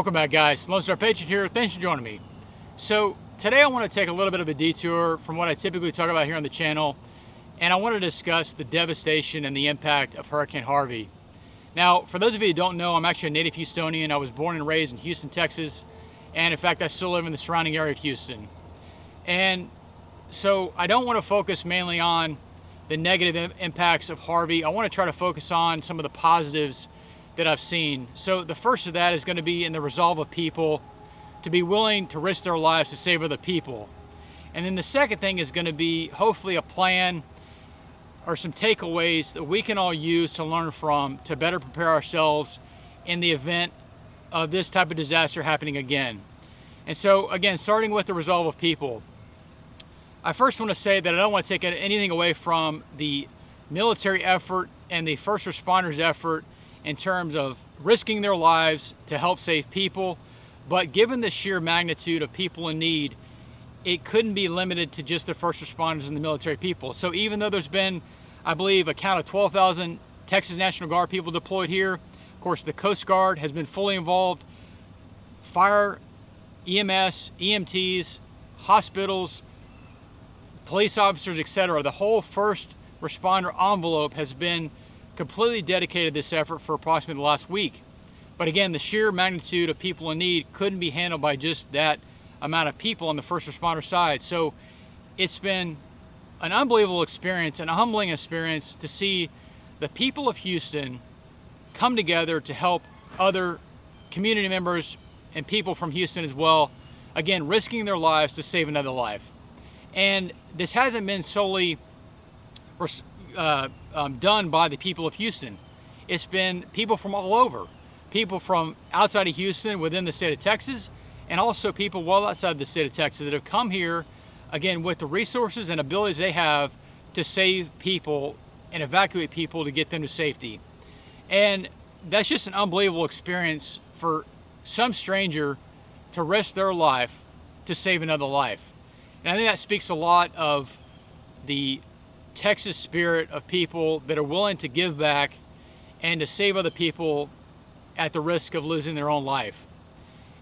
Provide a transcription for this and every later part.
Welcome back, guys. Lonestar Patriot here. Thanks for joining me. So today I want to take a little bit of a detour from what I typically talk about here on the channel, and I want to discuss the devastation and the impact of Hurricane Harvey. Now, for those of you who don't know, I'm actually a native Houstonian. I was born and raised in Houston, Texas, and in fact I still live in the surrounding area of Houston. And so I don't want to focus mainly on the negative impacts of Harvey. I want to try to focus on some of the positives that I've seen. So the first of that is going to be in the resolve of people to be willing to risk their lives to save other people. And then the second thing is going to be hopefully a plan or some takeaways that we can all use to learn from to better prepare ourselves in the event of this type of disaster happening again. And so again, starting with the resolve of people, I first want to say that I don't want to take anything away from the military effort and the first responders effort in terms of risking their lives to help save people. But given the sheer magnitude of people in need, it couldn't be limited to just the first responders and the military people. So even though there's been, I believe, a count of 12,000 Texas National Guard people deployed here, of course the Coast Guard has been fully involved, fire, EMS, EMTs, hospitals, police officers, etc. The whole first responder envelope has been completely dedicated to this effort for approximately the last week. But again, the sheer magnitude of people in need couldn't be handled by just that amount of people on the first responder side. So it's been an unbelievable experience, an humbling experience to see the people of Houston come together to help other community members and people from Houston as well, again, risking their lives to save another life. And this hasn't been solely done by the people of Houston. It's been people from all over, people from outside of Houston within the state of Texas, and also people well outside the state of Texas that have come here, again, with the resources and abilities they have to save people and evacuate people to get them to safety. And that's just an unbelievable experience for some stranger to risk their life to save another life. And I think that speaks a lot of the Texas spirit of people that are willing to give back and to save other people at the risk of losing their own life.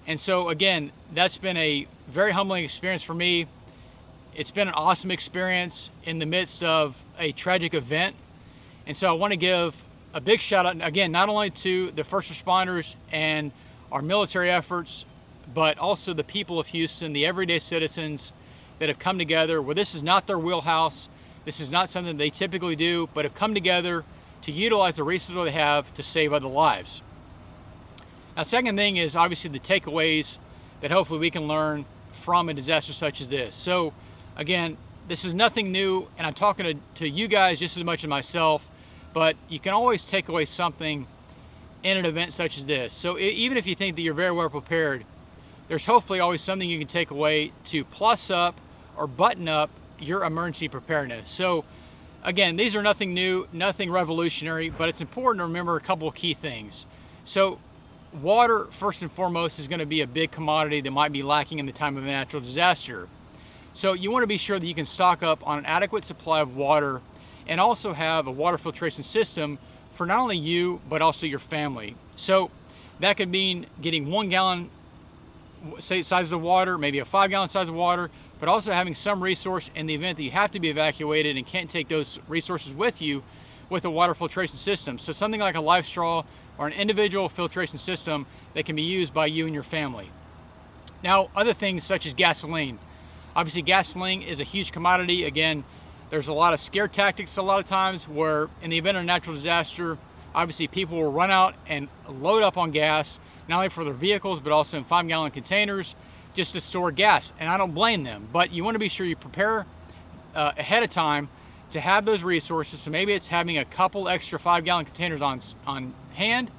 And so again, that's been a very humbling experience for me. It's been an awesome experience in the midst of a tragic event. And so I want to give a big shout out, again, not only to the first responders and our military efforts, but also the people of Houston, the everyday citizens that have come together where this is not their wheelhouse. This is not something they typically do, but have come together to utilize the resources they have to save other lives. Now, second thing is obviously the takeaways that hopefully we can learn from a disaster such as this. So again, this is nothing new, and I'm talking to you guys just as much as myself, but you can always take away something in an event such as this. So even if you think that you're very well prepared, there's hopefully always something you can take away to plus up or button up your emergency preparedness. So again, these are nothing new, nothing revolutionary, but it's important to remember a couple of key things. So water, first and foremost, is going to be a big commodity that might be lacking in the time of a natural disaster. So you want to be sure that you can stock up on an adequate supply of water and also have a water filtration system for not only you, but also your family. So that could mean getting 1 gallon size of water, maybe a 5 gallon size of water, but also having some resource in the event that you have to be evacuated and can't take those resources with you with a water filtration system. So something like a life straw or an individual filtration system that can be used by you and your family. Now, other things such as gasoline. Obviously, gasoline is a huge commodity. Again, there's a lot of scare tactics a lot of times where in the event of a natural disaster, obviously people will run out and load up on gas, not only for their vehicles, but also in 5 gallon containers just to store gas. And I don't blame them, but you want to be sure you prepare ahead of time to have those resources. So maybe it's having a couple extra 5 gallon containers on hand,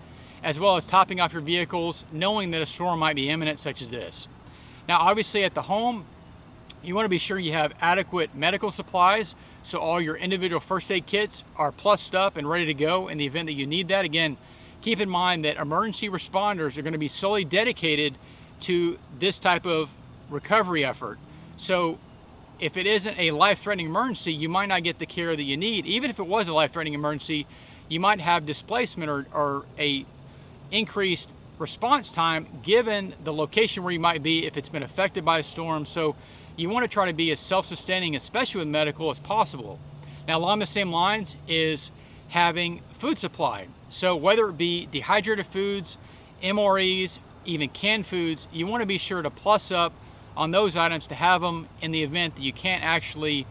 as well as topping off your vehicles, knowing that a storm might be imminent such as this. Now, obviously at the home, you want to be sure you have adequate medical supplies. So all your individual first aid kits are plussed up and ready to go in the event that you need that. Again, keep in mind that emergency responders are going to be solely dedicated to this type of recovery effort. So if it isn't a life-threatening emergency, you might not get the care that you need. Even if it was a life-threatening emergency, you might have displacement or a increased response time given the location where you might be if it's been affected by a storm. So you want to try to be as self-sustaining, especially with medical, as possible. Now, along the same lines is having food supply. So whether it be dehydrated foods, MREs, even canned foods, you want to be sure to plus up on those items to have them in the event that you can't actually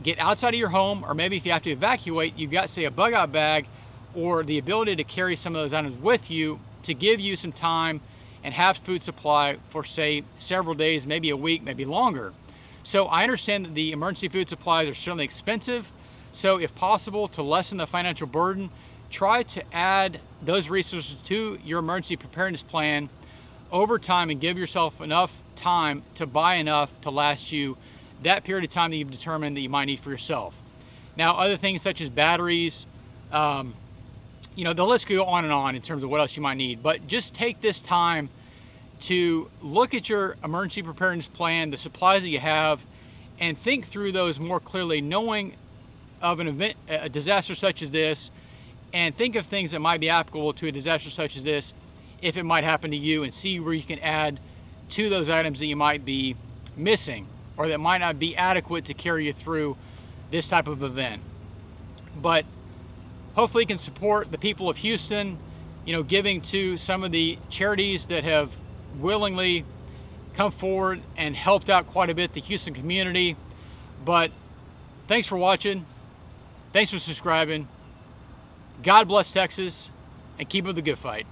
get outside of your home, or maybe if you have to evacuate, you've got, say, a bug out bag or the ability to carry some of those items with you to give you some time and have food supply for, say, several days, maybe a week, maybe longer. So I understand that the emergency food supplies are certainly expensive. So if possible, to lessen the financial burden, try to add those resources to your emergency preparedness plan over time and give yourself enough time to buy enough to last you that period of time that you've determined that you might need for yourself. Now, other things such as batteries, you know, the list could go on and on in terms of what else you might need, but just take this time to look at your emergency preparedness plan, the supplies that you have, and think through those more clearly, knowing of an event, a disaster such as this, and think of things that might be applicable to a disaster such as this if it might happen to you, and see where you can add to those items that you might be missing or that might not be adequate to carry you through this type of event. But hopefully you can support the people of Houston, you know, giving to some of the charities that have willingly come forward and helped out quite a bit the Houston community. But thanks for watching. Thanks for subscribing. God bless Texas, and keep up the good fight.